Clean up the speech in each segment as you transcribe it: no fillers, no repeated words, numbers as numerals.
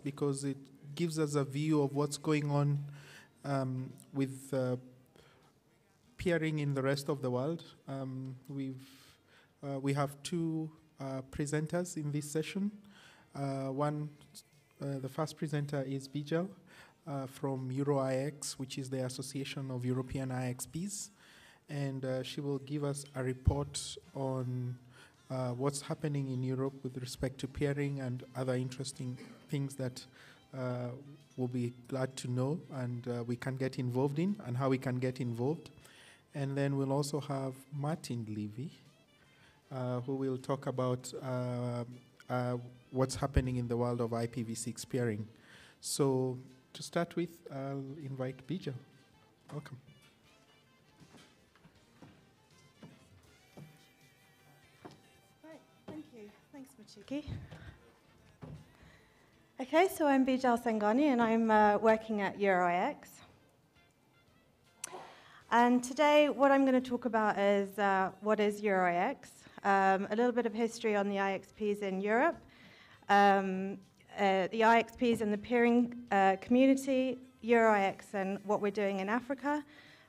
because it gives us a view of what's going on with peering in the rest of the world. We have two presenters in this session. The first presenter is Bijal from EuroIX, which is the Association of European IXPs, and she will give us a report on what's happening in Europe with respect to peering and other interesting things that we'll be glad to know and we can get involved in, and how we can get involved. And then we'll also have Martin Levy, who will talk about what's happening in the world of IPv6 peering. So to start with, I'll invite Bijal. Welcome. Right, thank you. Thanks, Machuki. Okay, so I'm Bijal Sanghani, and I'm working at EuroIX. And today, what I'm going to talk about is what is EuroIX, a little bit of history on the IXPs in Europe, the IXPs and the peering community, EuroIX and what we're doing in Africa,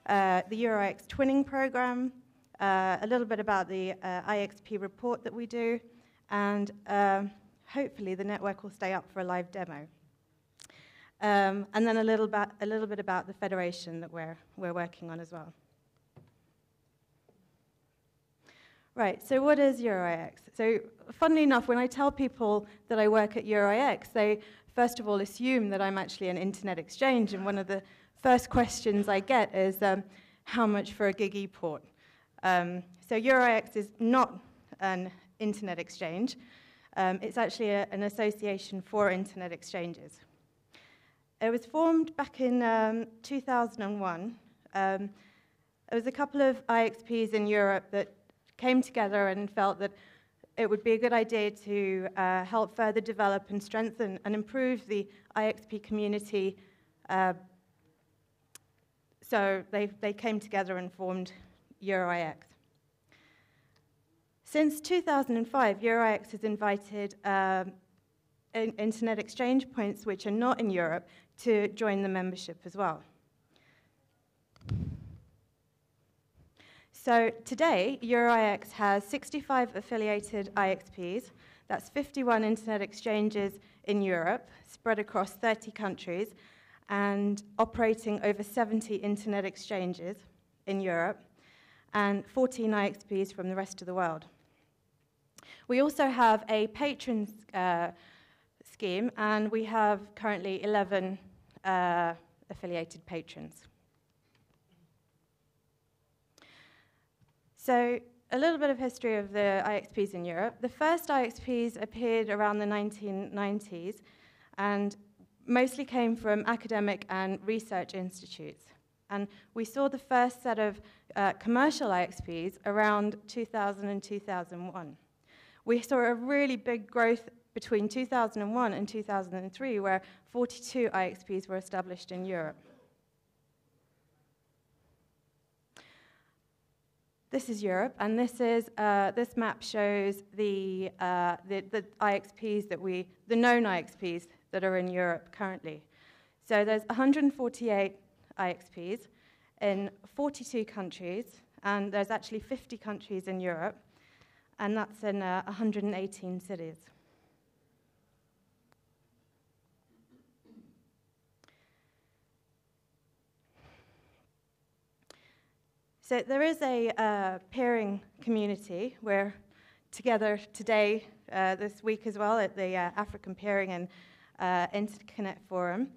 the EuroIX twinning program, a little bit about the IXP report that we do, and hopefully the network will stay up for a live demo. And then a little bit about the federation that we're working on as well. Right, so what is EuroIX? So funnily enough, when I tell people that I work at EuroIX, they first of all assume that I'm actually an internet exchange, and one of the first questions I get is, how much for a gig port? So EuroIX is not an internet exchange. It's actually an association for internet exchanges. It was formed back in 2001. There was a couple of IXPs in Europe that came together and felt that it would be a good idea to help further develop and strengthen and improve the IXP community. So they came together and formed EuroIX. Since 2005, EuroIX has invited internet exchange points which are not in Europe to join the membership as well. So today, EuroIX has 65 affiliated IXPs. That's 51 internet exchanges in Europe, spread across 30 countries, and operating over 70 internet exchanges in Europe, and 14 IXPs from the rest of the world. We also have a patron scheme, and we have currently 11 affiliated patrons. So a little bit of history of the IXPs in Europe. The first IXPs appeared around the 1990s and mostly came from academic and research institutes. And we saw the first set of commercial IXPs around 2000 and 2001. We saw a really big growth between 2001 and 2003, where 42 IXPs were established in Europe. This is Europe, and this map shows the IXPs the known IXPs that are in Europe currently. So there's 148 IXPs in 42 countries, and there's actually 50 countries in Europe, and that's in 118 cities. So there is a peering community. We're together today, this week as well, at the African Peering and Interconnect Forum.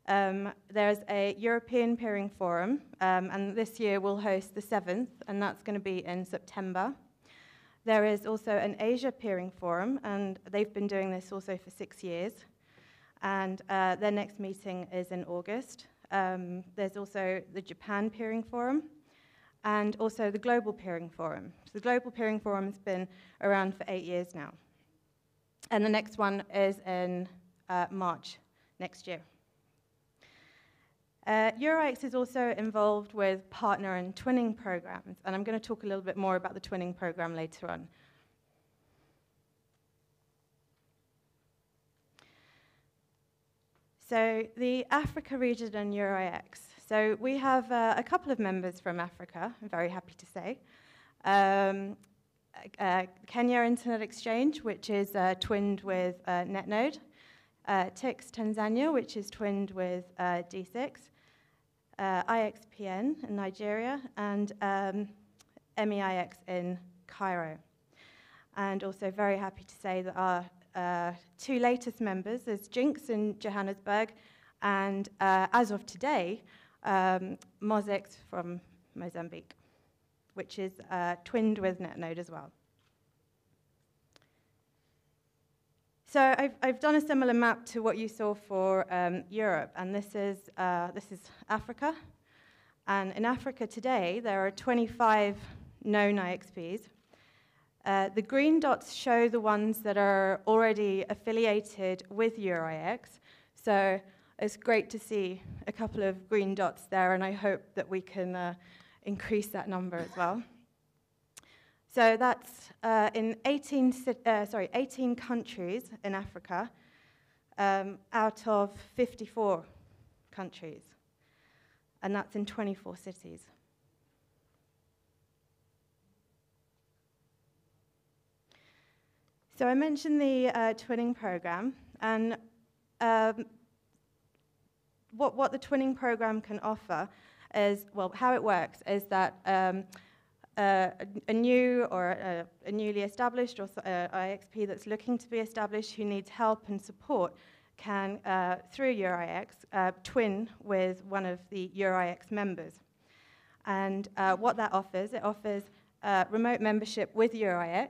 There's a European Peering Forum, and this year we'll host the 7th, and that's going to be in September. There is also an Asia Peering Forum, and they've been doing this also for 6 years. And their next meeting is in August. There's also the Japan Peering Forum, and also the Global Peering Forum. So the Global Peering Forum has been around for 8 years now. And the next one is in March next year. EuroIX is also involved with partner and twinning programs, and I'm going to talk a little bit more about the twinning program later on. So the Africa region and EuroIX. So we have a couple of members from Africa, I'm very happy to say. Kenya Internet Exchange, which is twinned with NetNode. TIX Tanzania, which is twinned with D6. IXPN in Nigeria, and MEIX in Cairo. And also very happy to say that our two latest members is Jinx in Johannesburg, and as of today, Mozix from Mozambique, which is twinned with NetNode as well. So I've done a similar map to what you saw for Europe, and this is Africa. And in Africa today, there are 25 known IXPs. The green dots show the ones that are already affiliated with EuroIX. So it's great to see a couple of green dots there, and I hope that we can increase that number as well. So that's in 18 countries in Africa, out of 54 countries, and that's in 24 cities. So I mentioned the twinning program, and what the twinning program can offer is, well, how it works is that a new or a newly established or IXP that's looking to be established who needs help and support can, through EuroIX, twin with one of the EuroIX members. And what that offers, it offers remote membership with EuroIX,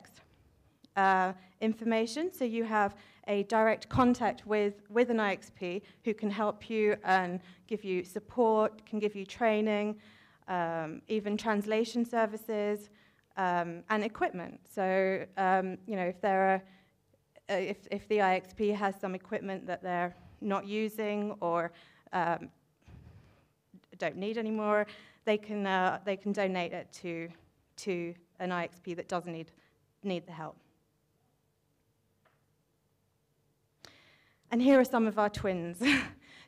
information, so you have a direct contact with an IXP who can help you and give you support, can give you training, even translation services, and equipment. So, you know, if there are, if the IXP has some equipment that they're not using or don't need anymore, they can donate it to an IXP that doesn't need the help. And here are some of our twins.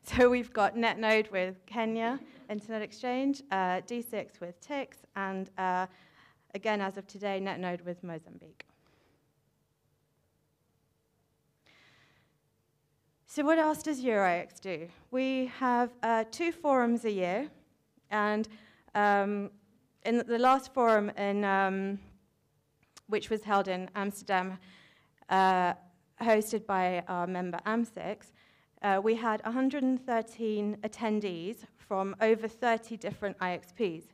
So we've got NetNode with Kenya Internet Exchange, D6 with TIX, and again, as of today, NetNode with Mozambique. So what else does EuroIX do? We have 2 forums a year, and in the last forum, which was held in Amsterdam, hosted by our member AMSIX, we had 113 attendees from over 30 different IXPs.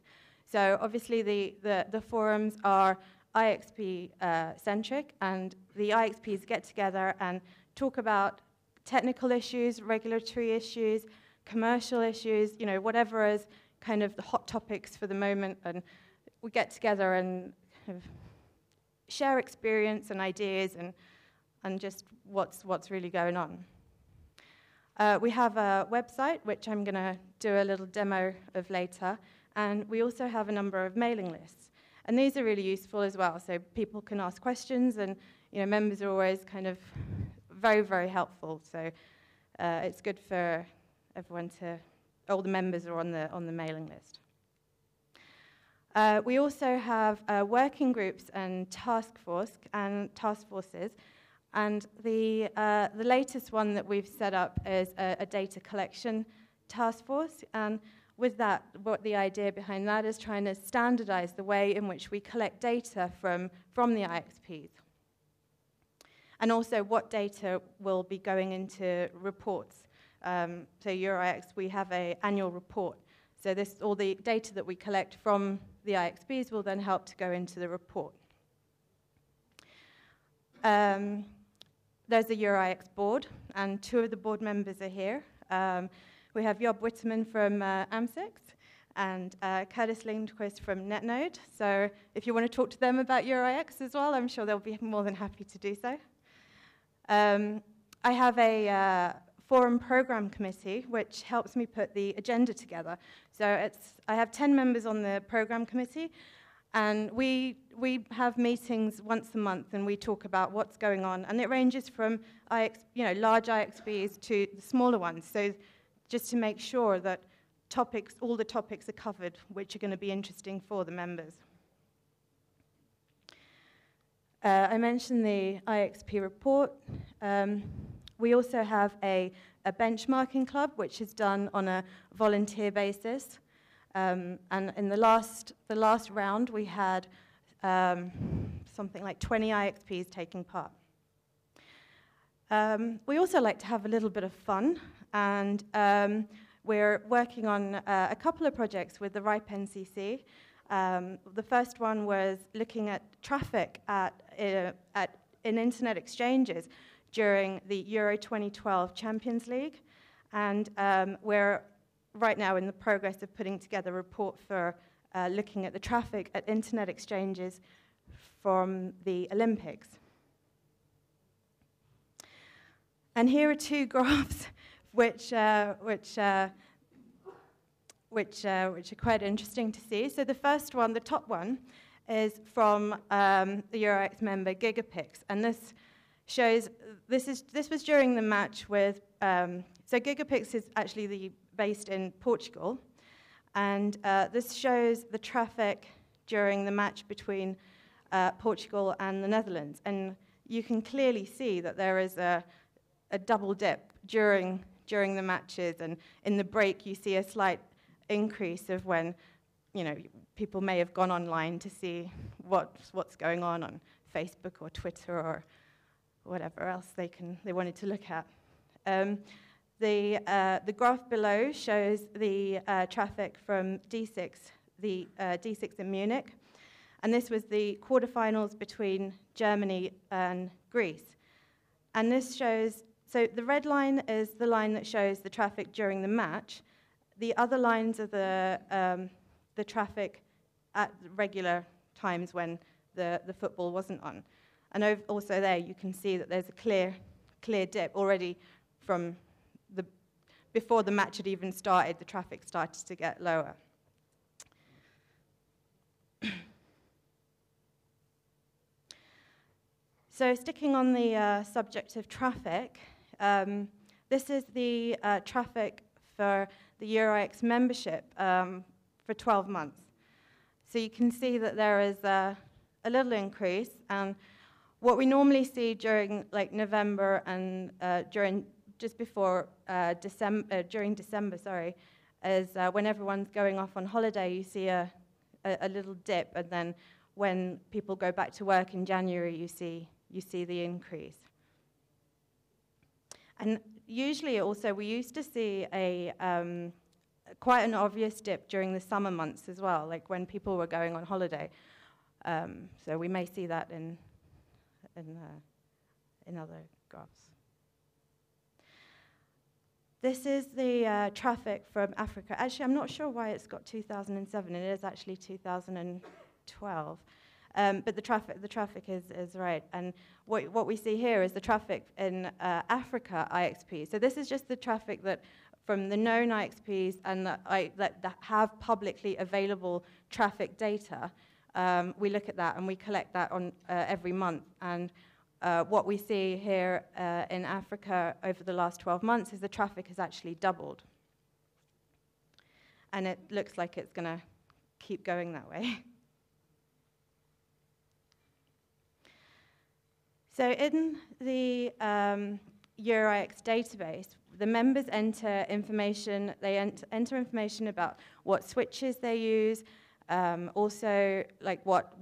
So obviously the forums are IXP-centric, and the IXPs get together and talk about technical issues, regulatory issues, commercial issues, you know, whatever is kind of the hot topics for the moment, and we get together and kind of share experience and ideas and just what's really going on. We have a website, which I'm going to do a little demo of later, and we also have a number of mailing lists. And these are really useful as well, so people can ask questions, and you know, members are always kind of very, very helpful. So it's good for everyone to, all the members are on the mailing list. We also have working groups and task forces. And the latest one that we've set up is a data collection task force. And with that, what the idea behind that is trying to standardize the way in which we collect data from the IXPs. And also what data will be going into reports. So EuroIX, we have an annual report. So all the data that we collect from the IXPs will then help to go into the report. There's a EuroIX board, and 2 of the board members are here. We have Job Witteman from AMSIX and Curtis Lindquist from NetNode. So if you want to talk to them about EuroIX as well, I'm sure they'll be more than happy to do so. I have a forum program committee, which helps me put the agenda together. So I have 10 members on the program committee, And we have meetings once a month, and we talk about what's going on. And it ranges from large IXPs to the smaller ones. So just to make sure that all the topics are covered, which are going to be interesting for the members. I mentioned the IXP report. We also have a benchmarking club, which is done on a volunteer basis. And in the last round, we had something like 20 IXPs taking part. We also like to have a little bit of fun, and we're working on a couple of projects with the RIPE NCC. The first one was looking at traffic in internet exchanges during the Euro 2012 Champions League, and we're right now in the progress of putting together a report for looking at the traffic at internet exchanges from the Olympics. And here are two graphs which are quite interesting to see. So the first one, the top one, is from the EuroX member Gigapix, and this shows this was during the match with. So Gigapix is actually based in Portugal, and this shows the traffic during the match between Portugal and the Netherlands, and you can clearly see that there is a double dip during the matches, and in the break you see a slight increase of when people may have gone online to see what's going on Facebook or Twitter or whatever else they wanted to look at. The graph below shows the traffic from D6, the D6 in Munich, and this was the quarterfinals between Germany and Greece. And this shows, so the red line is the line that shows the traffic during the match. The other lines are the traffic at regular times when the football wasn't on. And also there you can see that there's a clear dip already from before the match had even started. The traffic started to get lower. So sticking on the subject of traffic, this is the traffic for the EuroX membership for 12 months. So you can see that there is a little increase, and what we normally see during November and just before during December, is when everyone's going off on holiday, you see a little dip, and then when people go back to work in January, you see the increase. And usually also we used to see quite an obvious dip during the summer months as well, like when people were going on holiday. So we may see that in other graphs. This is the traffic from Africa. Actually, I'm not sure why it's got 2007. It is actually 2012. But the traffic is right. And what we see here is the traffic in Africa IXP. So this is just the traffic that from the known IXPs and that have publicly available traffic data. We look at that and we collect that on every month. And what we see here in Africa over the last 12 months is the traffic has actually doubled. And it looks like it's going to keep going that way. So in the EuroX database, the members enter information. They enter information about what switches they use, also like what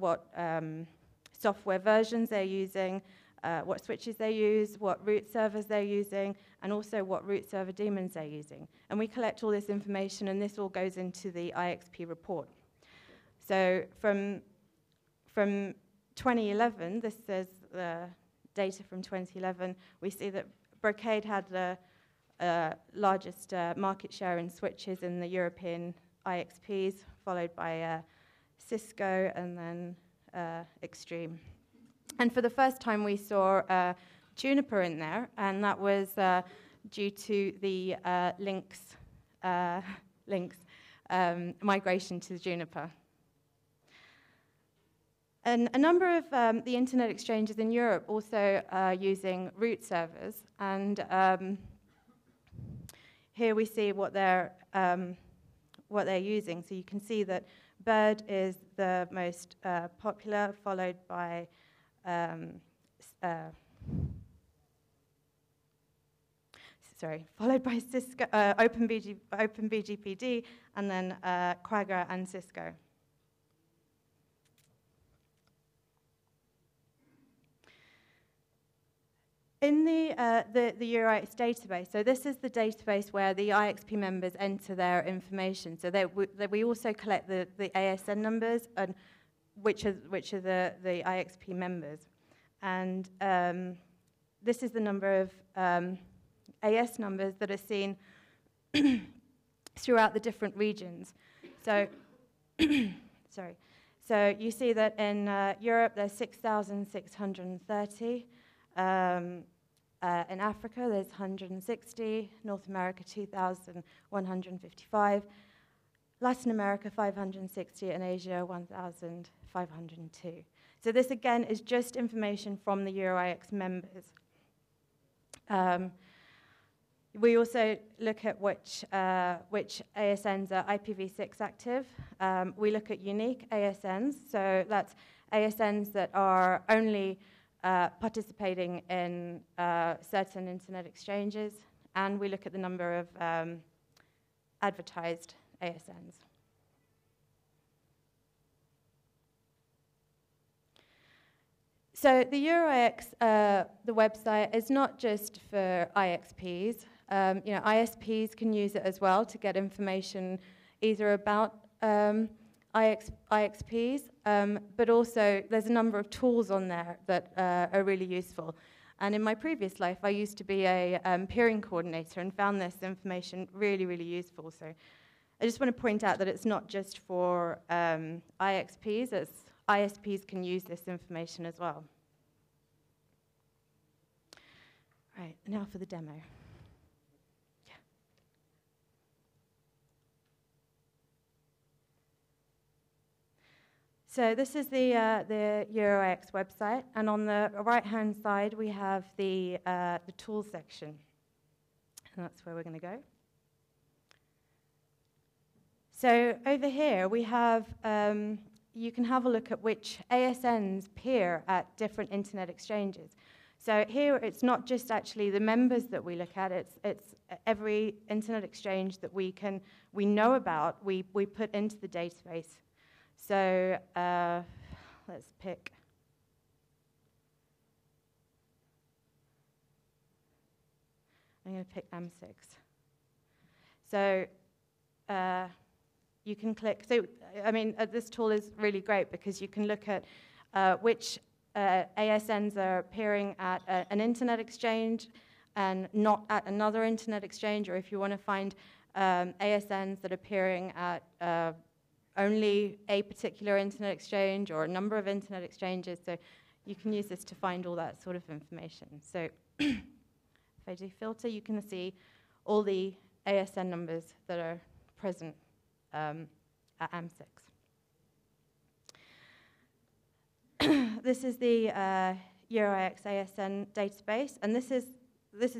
software versions they're using, what switches they use, what root servers they're using, and also what root server daemons they're using. And we collect all this information, and this all goes into the IXP report. So from 2011, this is the data from 2011, we see that Brocade had the largest market share in switches in the European IXPs, followed by Cisco and then Extreme. And for the first time, we saw Juniper in there, and that was due to the Lynx migration to Juniper. And a number of the internet exchanges in Europe also are using root servers, and here we see what they're using. So you can see that Bird is the most popular, followed by Cisco, OpenBGPD, and then Quagga and Cisco. In the EuroIX database, so this is the database where the IXP members enter their information. So we also collect the ASN numbers, and which are the IXP members. And this is the number of AS numbers that are seen throughout the different regions. So, sorry. So you see that in Europe there's 6,630. In Africa, there's 160, North America, 2,155, Latin America, 560, and Asia, 1,502. So this, again, is just information from the EuroIX members. We also look at which ASNs are IPv6 active. We look at unique ASNs, so that's ASNs that are only participating in certain internet exchanges, and we look at the number of advertised ASNs. So the EuroIX, the website, is not just for IXPs. ISPs can use it as well to get information either about IXPs, but also there's a number of tools on there that are really useful. And in my previous life, I used to be a peering coordinator and found this information really, really useful. So I just want to point out that it's not just for IXPs, ISPs can use this information as well. Right, now for the demo. So this is the EuroIX website, and on the right-hand side we have the tools section, and that's where we're going to go. So over here we have, you can have a look at which ASNs peer at different internet exchanges. So here it's not just actually the members that we look at, it's every internet exchange that we know about, we put into the database. So let's pick. I'm going to pick M6. So you can click. So I mean, this tool is really great because you can look at which ASNs are appearing at an internet exchange and not at another internet exchange, or if you want to find ASNs that are appearing at only a particular internet exchange or a number of internet exchanges. So you can use this to find all that sort of information. So if I do filter, you can see all the ASN numbers that are present at M6. This is the EuroIX ASN database, and this is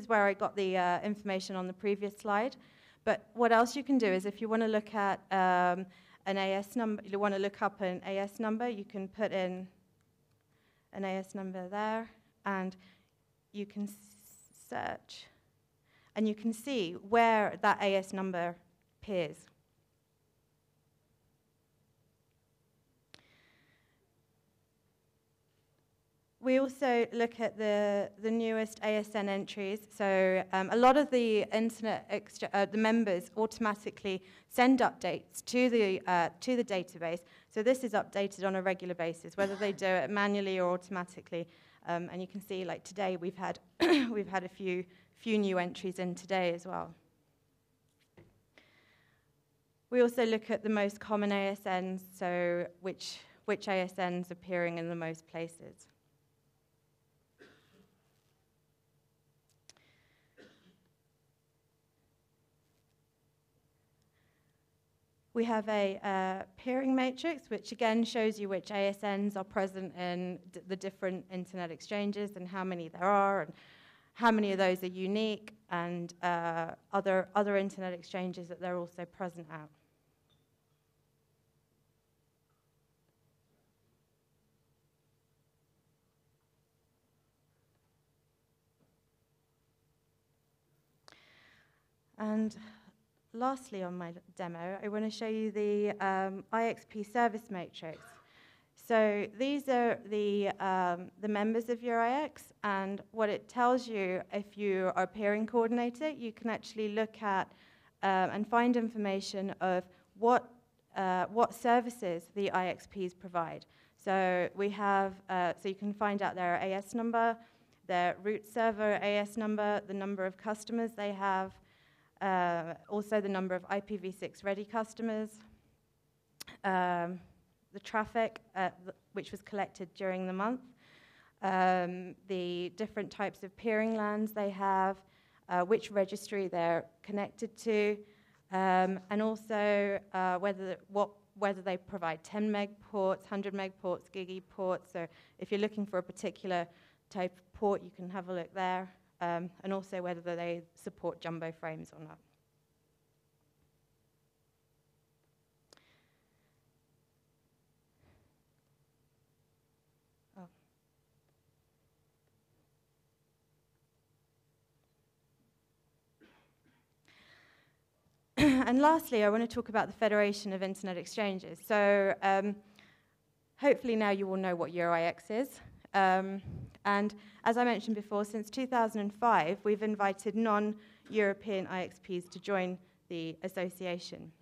where I got the information on the previous slide. But what else you can do is if you want to look at an AS number, you want to look up an AS number, you can put in an AS number there, and you can search, and you can see where that AS number appears. We also look at the newest ASN entries. So a lot of the the members automatically send updates to the database. So this is updated on a regular basis, whether they do it manually or automatically. And you can see, like today, we've had a few new entries in today as well. We also look at the most common ASNs, so which ASNs are appearing in the most places. we have a peering matrix, which again shows you which ASNs are present in the different internet exchanges and how many there are, and how many of those are unique, and other internet exchanges that they're also present at. And lastly on my demo, I want to show you the IXP service matrix. So these are the members of your IX, and what it tells you, if you are a peering coordinator, you can actually look at and find information of what services the IXPs provide. So we have, so you can find out their AS number, their root server AS number, the number of customers they have, also the number of IPv6 ready customers, the traffic which was collected during the month, the different types of peering LANs they have, which registry they're connected to, and also whether they provide 10 meg ports, 100 meg ports, gigi ports. So if you're looking for a particular type of port, you can have a look there. And also whether they support jumbo frames or not. Oh. And lastly, I want to talk about the Federation of Internet Exchanges. So hopefully now you all know what EuroIX is. And as I mentioned before, since 2005, we've invited non-European IXPs to join the association.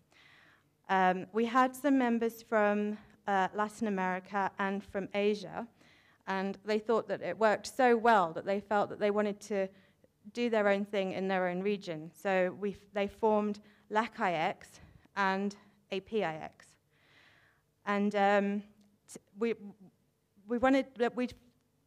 We had some members from Latin America and from Asia, and they thought that it worked so well that they felt that they wanted to do their own thing in their own region. So they formed LACIX and APIX. And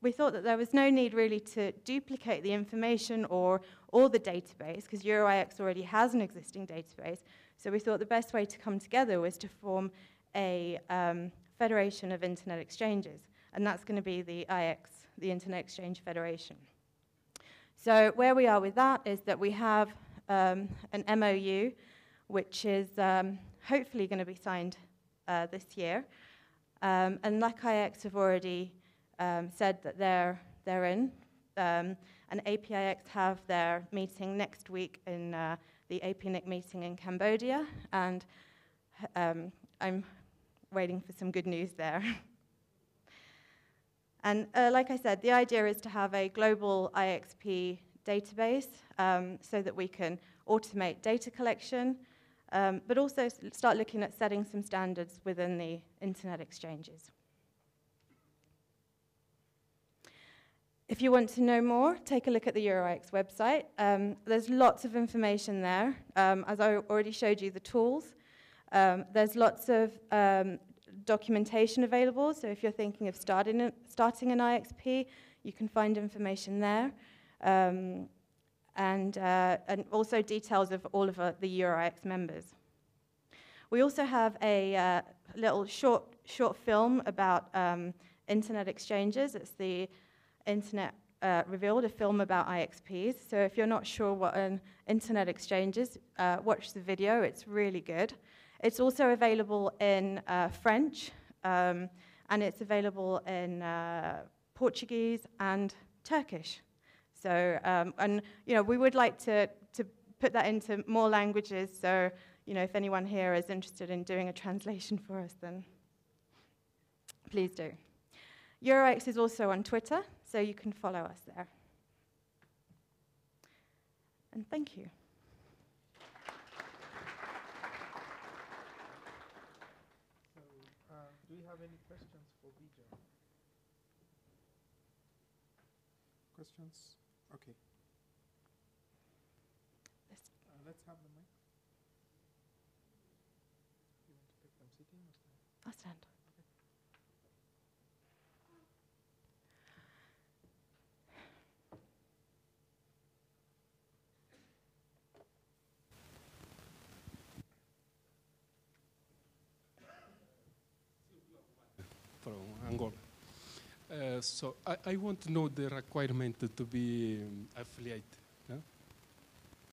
we thought that there was no need really to duplicate the information or the database, because EuroIX already has an existing database. So we thought the best way to come together was to form a federation of internet exchanges, and that's going to be the IX, the Internet Exchange Federation. So where we are with that is that we have an MOU, which is hopefully going to be signed this year, and LACIX have already said that they're in, and APIX have their meeting next week in the APNIC meeting in Cambodia, and I'm waiting for some good news there. And like I said, the idea is to have a global IXP database so that we can automate data collection, but also start looking at setting some standards within the internet exchanges. If you want to know more, take a look at the EuroIX website. There's lots of information there. As I already showed you the tools, there's lots of documentation available. So if you're thinking of starting an IXP, you can find information there. And also details of all of the EuroIX members. We also have a little short film about internet exchanges. It's the Internet Revealed, a film about IXPs. So if you're not sure what an internet exchange is, watch the video. It's really good. It's also available in French, and it's available in Portuguese and Turkish. So, and you know, we would like to put that into more languages. So, you know, if anyone here is interested in doing a translation for us, then please do. EuroIX is also on Twitter, so you can follow us there. And thank you. So, do you have any questions for Bijal? Questions? Okay. Let's have the mic. You want to take them sitting or stand? I'll stand. Angola. So I want to know the requirement to be affiliate